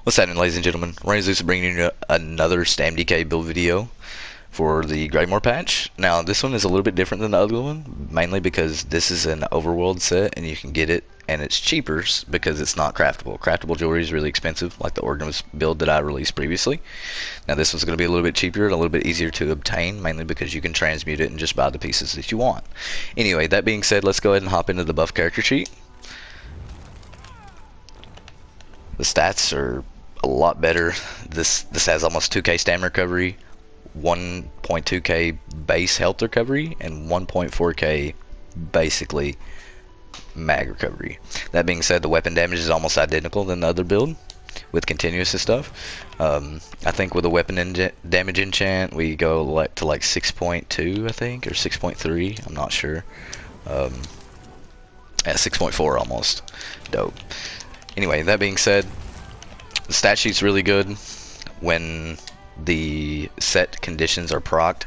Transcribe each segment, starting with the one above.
What's happening, ladies and gentlemen? Ryan Zeus is bringing you another Stam DK build video for the Greymoor patch. Now, this one is a little bit different than the other one, mainly because this is an overworld set and you can get it and it's cheaper because it's not craftable. Craftable jewelry is really expensive, like the Organisms build that I released previously. Now, this one's going to be a little bit cheaper and a little bit easier to obtain, mainly because you can transmute it and just buy the pieces that you want. Anyway, that being said, let's go ahead and hop into the buff character sheet. The stats are a lot better. This has almost 2k stam recovery, 1.2k base health recovery, and 1.4k basically mag recovery. That being said, the weapon damage is almost identical than the other build with continuous and stuff. I think with the weapon damage enchant we go to like 6.2, I think, or 6.3, I'm not sure. At 6.4 almost. Dope. Anyway, that being said, the stat sheet's really good when the set conditions are procced.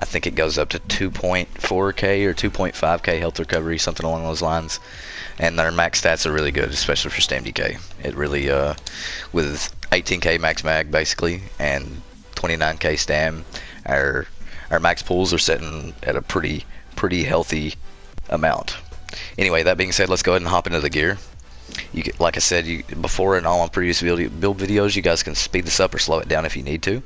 I think it goes up to 2.4k or 2.5k health recovery, something along those lines. And their max stats are really good, especially for Stam DK. It really, with 18k max mag basically and 29k stam, our max pools are sitting at a pretty healthy amount. Anyway, that being said, let's go ahead and hop into the gear. Like I said before in all my previous build videos, you guys can speed this up or slow it down if you need to.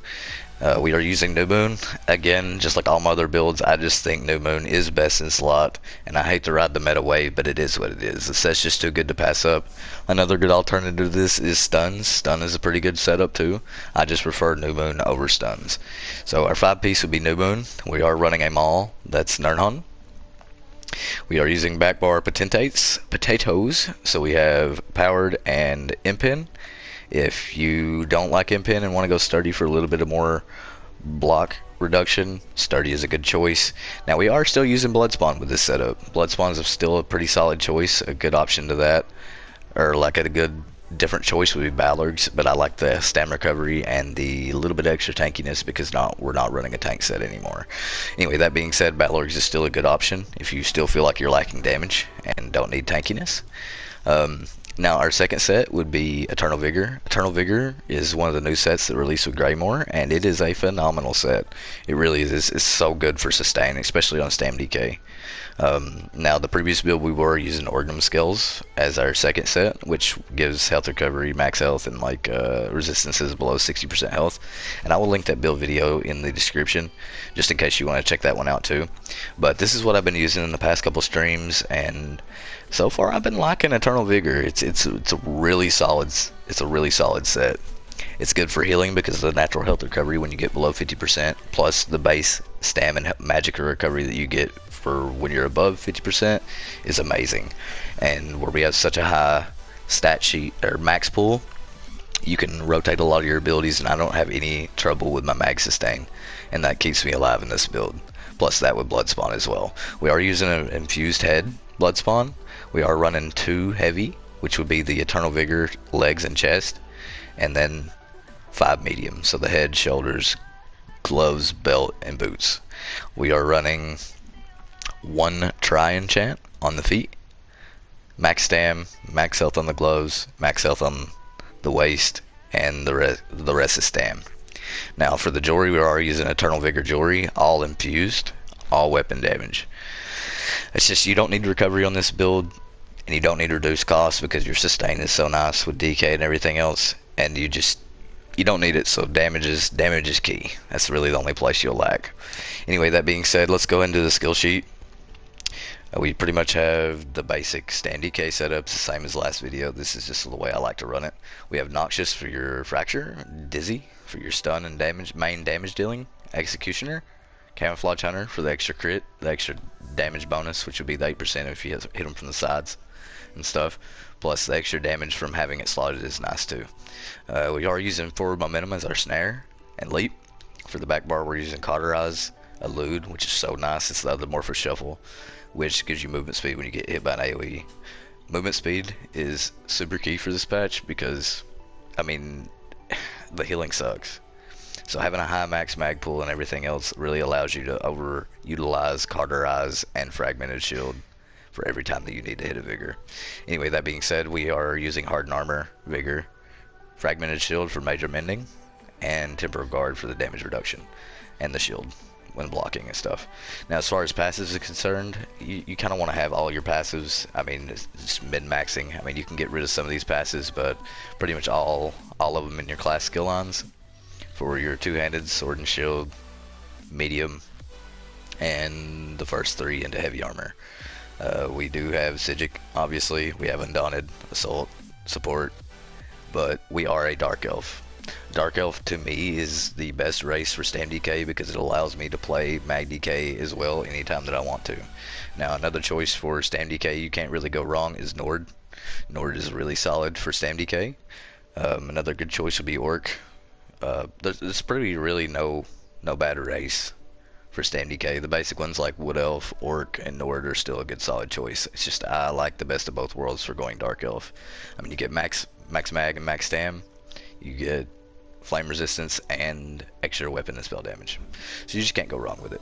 We are using New Moon. Again, just like all my other builds, I just think New Moon is best in slot, and I hate to ride the meta wave, but it is what it is. The set's just too good to pass up. Another good alternative to this is stuns. Stun is a pretty good setup too. I just prefer New Moon over stuns. So our 5-piece would be New Moon. We are running a Maul, that's Nernhon. We are using backbar potatoes, so we have powered and impin. If you don't like impin and want to go sturdy for a little bit of more block reduction, sturdy is a good choice. Now we are still using Bloodspawn with this setup. Bloodspawn is still a pretty solid choice, a good option to that, or like a good different choice would be Balorgs, but I like the stam recovery and the little bit extra tankiness because we're not running a tank set anymore. Anyway, that being said, Balorgs is still a good option if you still feel like you're lacking damage and don't need tankiness. Now our second set would be Eternal Vigor. Eternal Vigor is one of the new sets that released with Greymoor, and it is a phenomenal set. It really is. It's so good for sustain, especially on Stam DK. Now the previous build we were using Organism skills as our second set, which gives health recovery, max health, and like resistances below 60% health. And I will link that build video in the description, just in case you want to check that one out too. But this is what I've been using in the past couple streams, and so far I've been liking Eternal Vigor. It's a really solid set. It's good for healing because of the natural health recovery when you get below 50%, plus the base stam and magic recovery that you get for when you're above 50% is amazing. And where we have such a high stat sheet or max pool, you can rotate a lot of your abilities, and I don't have any trouble with my mag sustain, and that keeps me alive in this build. Plus that with Bloodspawn as well. We are using an infused head Bloodspawn. We are running 2 heavy, which would be the Eternal Vigor, legs, and chest, and then 5 medium, so the head, shoulders, gloves, belt, and boots. We are running 1 tri-enchant on the feet, max stam, max health on the gloves, max health on the waist, and the rest is stam. Now for the jewelry, we are using Eternal Vigor jewelry, all infused, all weapon damage. It's just you don't need recovery on this build, and you don't need reduced cost because your sustain is so nice with DK and everything else, and you don't need it. So damage is key. That's really the only place you'll lack. Anyway, that being said, let's go into the skill sheet. We pretty much have the basic Stam DK setups, the same as last video. This is just the way I like to run it. We have Noxious for your fracture, Dizzy for your stun and main damage dealing, Executioner, Camouflage Hunter for the extra crit, the extra damage bonus, which would be the 8% if you hit them from the sides and stuff. Plus the extra damage from having it slotted is nice too. We are using Forward Momentum as our snare, and Leap. For the back bar we're using Cauterize, Elude, which is so nice. It's the other Morpho Shuffle, which gives you movement speed when you get hit by an AoE. Movement speed is super key for this patch because, I mean, the healing sucks. So having a high max mag pool and everything else really allows you to overutilize Cauterize and Fragmented Shield for every time that you need to hit a Vigor. Anyway, that being said, we are using Hardened Armor, Vigor, fragmented shield for major mending, and temporal guard for the damage reduction, and the shield when blocking and stuff. Now, as far as passives are concerned, you kind of want to have all your passives. I mean, it's just min-maxing. I mean, you can get rid of some of these passives, but pretty much all of them in your class skill lines for your two-handed, sword and shield, medium, and the first 3 into heavy armor. We do have Psijic, obviously. We have Undaunted, Assault, Support, but we are a Dark Elf. Dark Elf to me is the best race for Stam DK because it allows me to play Mag DK as well anytime that I want to. Now, another choice for Stam DK you can't really go wrong is Nord. Nord is really solid for Stam DK. Another good choice would be Orc. There's pretty really no bad race for Stam DK. The basic ones like Wood Elf, Orc, and Nord are still a good solid choice. It's just I like the best of both worlds for going Dark Elf. I mean, you get max mag and max Stam. You get flame resistance and extra weapon and spell damage. So you just can't go wrong with it.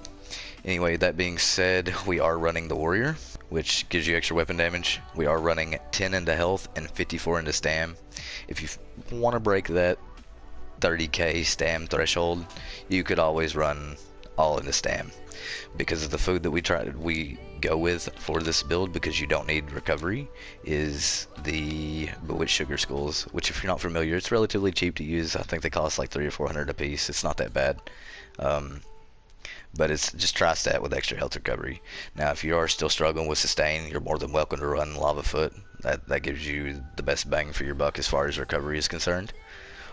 Anyway, that being said, we are running the Warrior, which gives you extra weapon damage. We are running 10 into health and 54 into Stam. If you want to break that 30k Stam threshold, you could always run all into Stam. Because of the food that we go with for this build, because you don't need recovery, is the Bewitched Sugar Skulls, which if you're not familiar, it's relatively cheap to use. I think they cost like 300 or 400 a piece. It's not that bad. But it's just tri-stat with extra health recovery. Now, if you are still struggling with sustain, you're more than welcome to run Lava Foot. That gives you the best bang for your buck as far as recovery is concerned.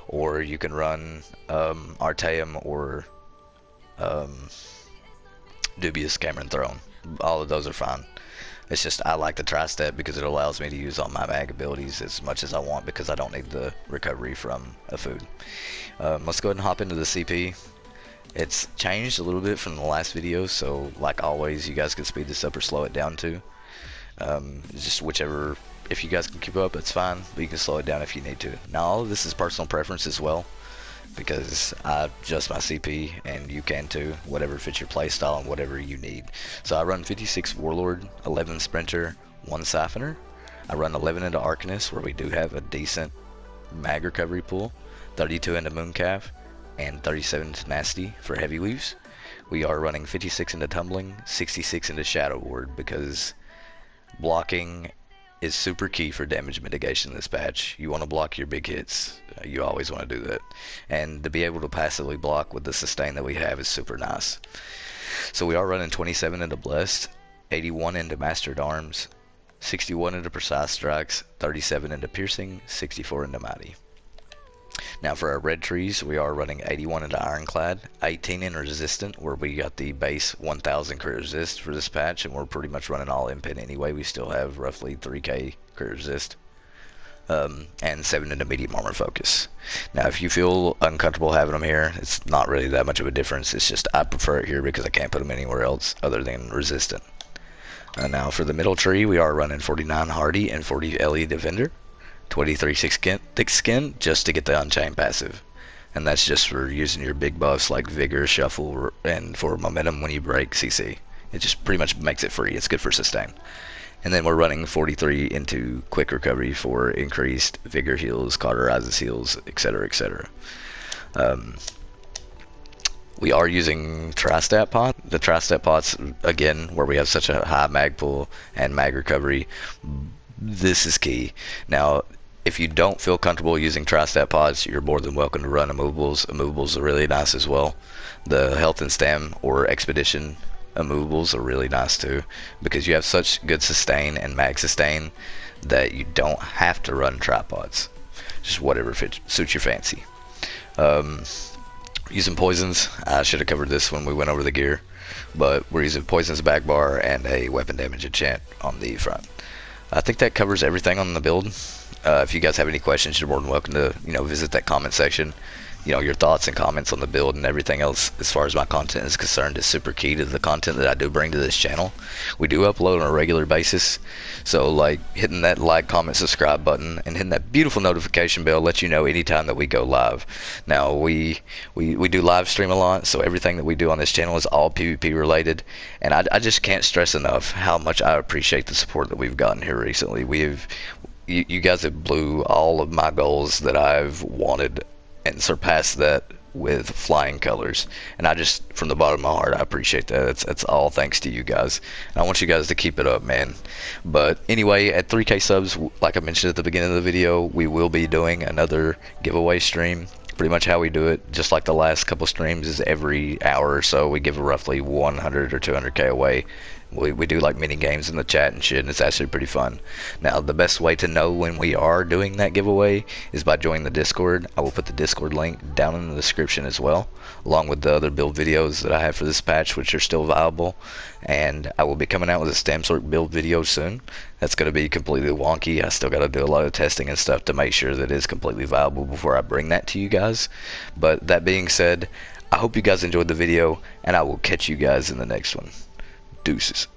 Or you can run Artaeum or Dubious Cameron Throne. All of those are fine. It's just I like the tri-step because it allows me to use all my mag abilities as much as I want because I don't need the recovery from a food. Let's go ahead and hop into the CP. It's changed a little bit from the last video, so like always, you guys can speed this up or slow it down too. Just whichever, if you guys can keep up, it's fine, but you can slow it down if you need to. Now, all of this is personal preference as well, because I adjust my CP, and you can too, whatever fits your playstyle and whatever you need. So I run 56 Warlord, 11 Sprinter, 1 Siphoner. I run 11 into Arcanist, where we do have a decent mag recovery pool, 32 into Mooncalf, and 37 Tenacity for Heavy Weaves. We are running 56 into Tumbling, 66 into Shadow Ward, because blocking is super key for damage mitigation in this patch. You want to block your big hits. You always want to do that. And to be able to passively block with the sustain that we have is super nice. So we are running 27 into Blessed, 81 into Mastered Arms, 61 into Precise Strikes, 37 into Piercing, 64 into Mighty. Now for our red trees, we are running 81 into Ironclad, 18 in Resistant, where we got the base 1000 crit resist for this patch, and we're pretty much running all impen anyway. We still have roughly 3k crit resist, and 7 into Medium Armor Focus. Now if you feel uncomfortable having them here, it's not really that much of a difference. It's just I prefer it here because I can't put them anywhere else other than Resistant. Now for the middle tree, we are running 49 Hardy and 40 LE Defender. 23 thick skin just to get the Unchained passive, and that's just for using your big buffs like Vigor, Shuffle, and for momentum when you break CC. It just pretty much makes it free. It's good for sustain. And then we're running 43 into Quick Recovery for increased Vigor heals, Cauterizes heals, etc., etc. We are using Tri-Stat Pot. The Tri-Stat Pots, again, where we have such a high mag pool and mag recovery, this is key. Now, if you don't feel comfortable using Tri-Stat Pods, you're more than welcome to run Immovables. Immovables are really nice as well. The Health and Stam or Expedition Immovables are really nice too, because you have such good sustain and mag sustain that you don't have to run tripods. Just whatever suits your fancy. Using poisons, I should have covered this when we went over the gear, but we're using poisons back bar and a weapon damage enchant on the front. I think that covers everything on the build. If you guys have any questions, you're more than welcome to visit that comment section. Your thoughts and comments on the build and everything else as far as my content is concerned is super key to the content that I do bring to this channel. We do upload on a regular basis, so like hitting that like, comment, subscribe button and hitting that beautiful notification bell lets you know anytime that we go live. Now we do live stream a lot, so everything that we do on this channel is all PvP related, and I just can't stress enough how much I appreciate the support that we've gotten here recently. you guys have blew all of my goals that I've wanted and surpassed that with flying colors, and I just, from the bottom of my heart, I appreciate that. It's all thanks to you guys, and I want you guys to keep it up, man. But anyway, at 3K subs, like I mentioned at the beginning of the video, we will be doing another giveaway stream. Pretty much how we do it, just like the last couple streams, is every hour or so we give roughly 100 or 200k away. We do like mini games in the chat and shit, and it's actually pretty fun. Now, the best way to know when we are doing that giveaway is by joining the Discord. I will put the Discord link down in the description as well, along with the other build videos that I have for this patch, which are still viable. And I will be coming out with a Stam sorc build video soon. That's going to be completely wonky. I still got to do a lot of testing and stuff to make sure that it's completely viable before I bring that to you guys. But that being said, I hope you guys enjoyed the video, and I will catch you guys in the next one. Deuces.